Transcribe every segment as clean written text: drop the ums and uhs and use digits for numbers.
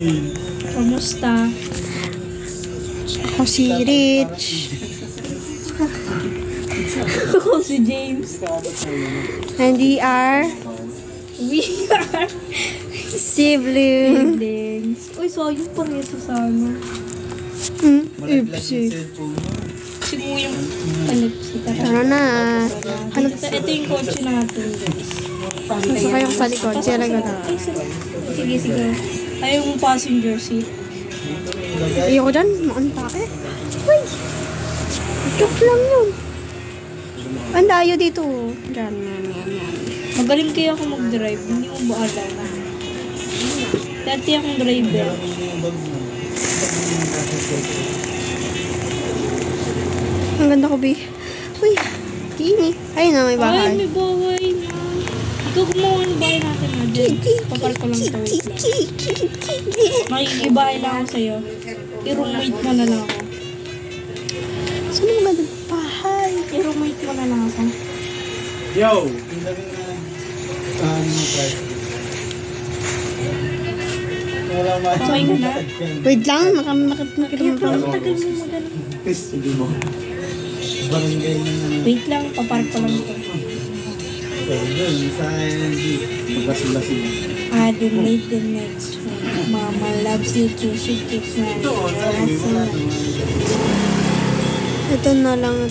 Kamusta? Ako si Rich. Ako si James. And we are siblings. Uy, sayang pa rin sa ano. Oopsie. Siguro yung panipsi. Tara na. Ito yung kotse natin, guys. Sasakay ako sa likod. Siya lang na. Sige, sige. Ayaw mong passenger seat. Ayoko dyan. Maanta eh. Uy! Joke lang yun. Ang layo dito. Diyan. Magaling kaya ako mag-drive. Hindi mo ba alam? Dati akong driver. Ang ganda ko, B. Uy! Kini. Ayun na, may Ay, bahay. may bahay na. Ikaw gumawa ng bahay natin na dyan. Papal ko lang ito. Makikibahay lang ako sa'yo. I-roommate mo na lang ako. Saan ang ganda bahay? I-roommate mo na lang ako. Yo! Wala ma. Okay ka na? Wait lang. Makita Kaya mo parang pa. tagal mo magano. Sige mo. Barangay na Wait lang, papark ko lang ito. doon sa ING. Magbasin-basin. I donate the next one. Mama loves you too. She keeps me. Doon, sa hindi mo na. Ito na lang.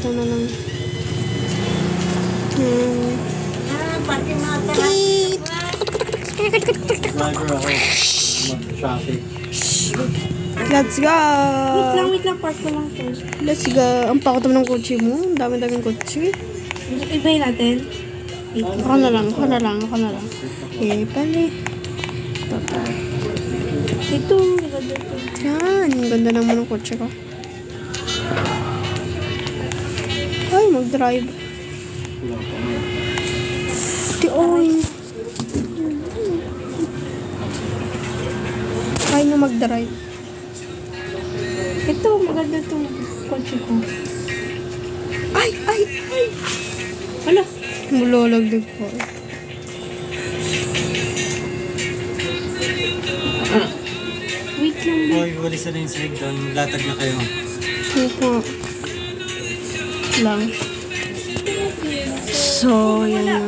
Driver ako. Traffic. Let's go! Wait lang, park ko lang ito. Let's go. Ang pakutom ng kotse mo. Ang dami-daming kotse. Ibayin natin. Wait. Ako na lang. Eh, pali. Ito, maganda ito. Yan. Ang ganda naman ng kotse ko. Ay, mag-drive. Oy. Kaya na mag-drive. Ito, maganda itong kotse ko. Ay! Hala, Mulolagdag po. wait lang. Boy, walis na yung side doon. Latag na kayo. Ito. Lang. So, yan na.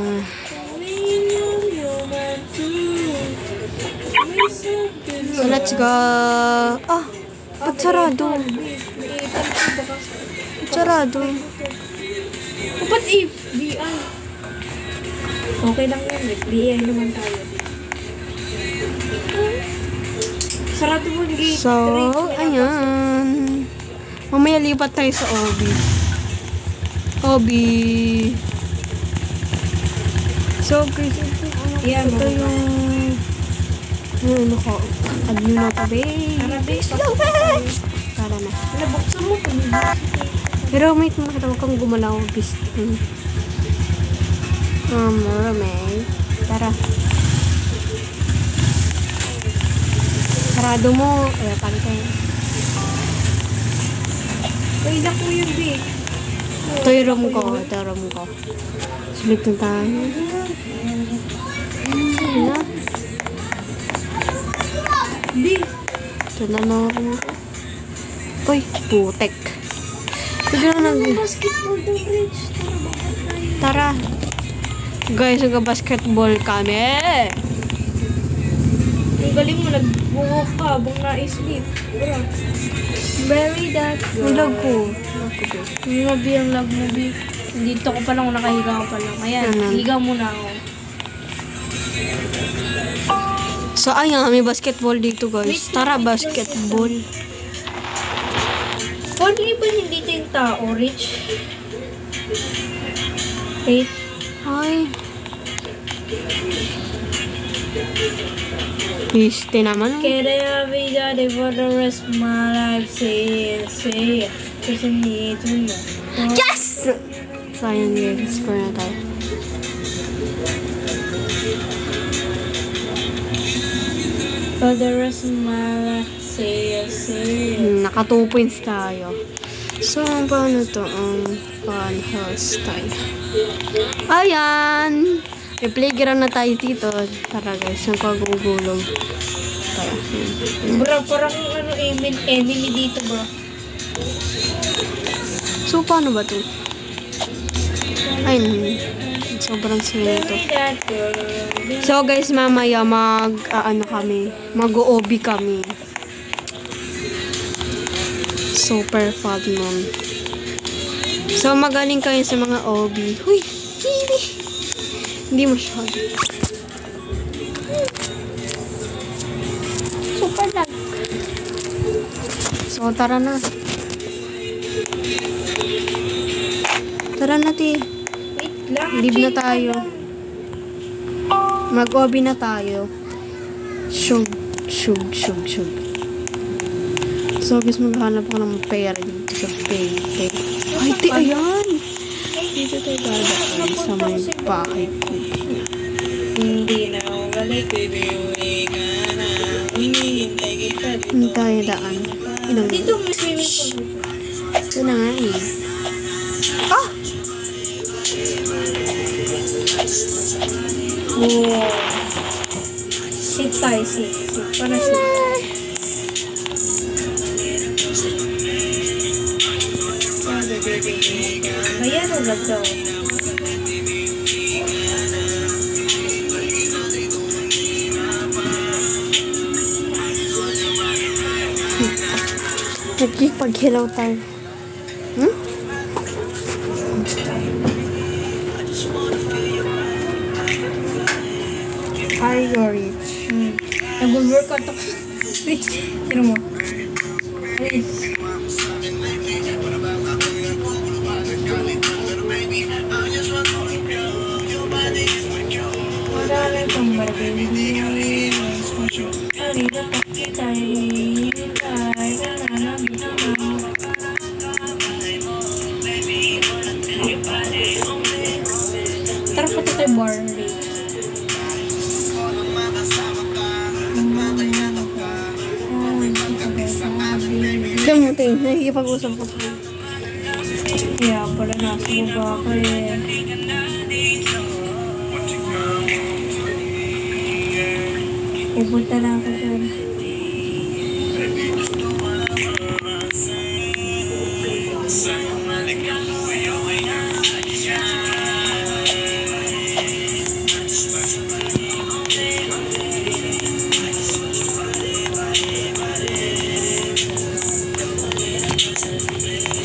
So, let's go. Ah! Ba't sarado? Ba't sarado? Ba't FBI? Okay lang yan, FBI naman tayo. Sarado mo yung gate. So, ayan. Mamaya lipat tayo sa Obi. So, guys, Yeah, ito yung ano ko. Ano na pa, babe? Slow, babe! Tara na. Nabuksan mo ito. Pero may makita mo kang gumalaw. May. Tara. Sarado mo. Ay, pantay. Uy, naku yung big. Ito yung room ko. Sulit na tayo. Sino? Big. Ito na lang room ko. Uy, putek. Bigla na Basketball daw, Rich. Tara. Guys, nag-basketball kami. Ang galing mo, nag-walk ka habang na-sleep. Very that girl. Ang lag ko. Yung mabi ang lag mo, Big. Dito ko pa lang, nakahiga ko pa lang. Ayan, higa muna ako. So, ayan, may basketball dito, guys. Tara, basketball. Hindi ba hindi tayong tao, Rich? Rich? Ay. Piste naman. Can I be daddy for the rest of my life? Say it. Kasi need to know. Yes! So, ayan, guys. Score na tayo. For the rest of my life, say it. Naka 2 points tayo. So, paano to? House tayo. Ayan! May playground na tayo dito. Tara guys, ang kagugulong. Tayo. Bro, parang ano, enemy dito, bro. So, paano ba to? Ayun. Sobrang sino to. So, guys, mamaya mag-OB kami. Super fun nun. So, magaling kayo sa mga OB. Huy! Hindi masyado. Super lag. So, tara na. Tara na, ti. Wait lang. Leave na tayo. Mag-OB na tayo. Shug. So, guys, maghanap ko ng pera dito sa pay. Ay, ti, ayan! Dito tayo dadaan sa may bakit ko. Hindi na ako balik, baby. Uli ka na. Hinihintay kita. Hindi tayo daan. Ilang Dito may swimming pool. ito na nga eh. Ah! Wow. Sit tayo, sit. Para sit. Ayan o, ganda o. Nagkipag-hello tayo. Hmm? Are you rich? Nag-workout ako. Tira mo. Ay. Wala lang itong barbie. Arita pa kita tara pa ito tayo bar rate. Kamutin, nakikipag-usap ko. Kaya pala nasa baba ka eh. Pupunta na ako dyan.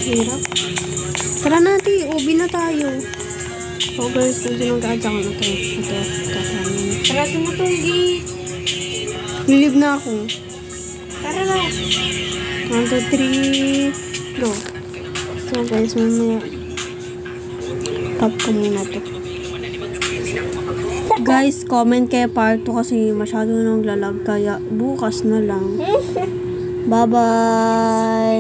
Hirap. Tara natin, ubi na tayo. So guys, nandun ang gaajang na tayo. Ito. Tara, tumutunggi. Nilib na ako. Tara na. 1, 2, 3, go. So guys, mamaya tap ko muna to. Guys, comment kayo part 2 kasi masyado nang lalag kaya bukas na lang. Bye-bye!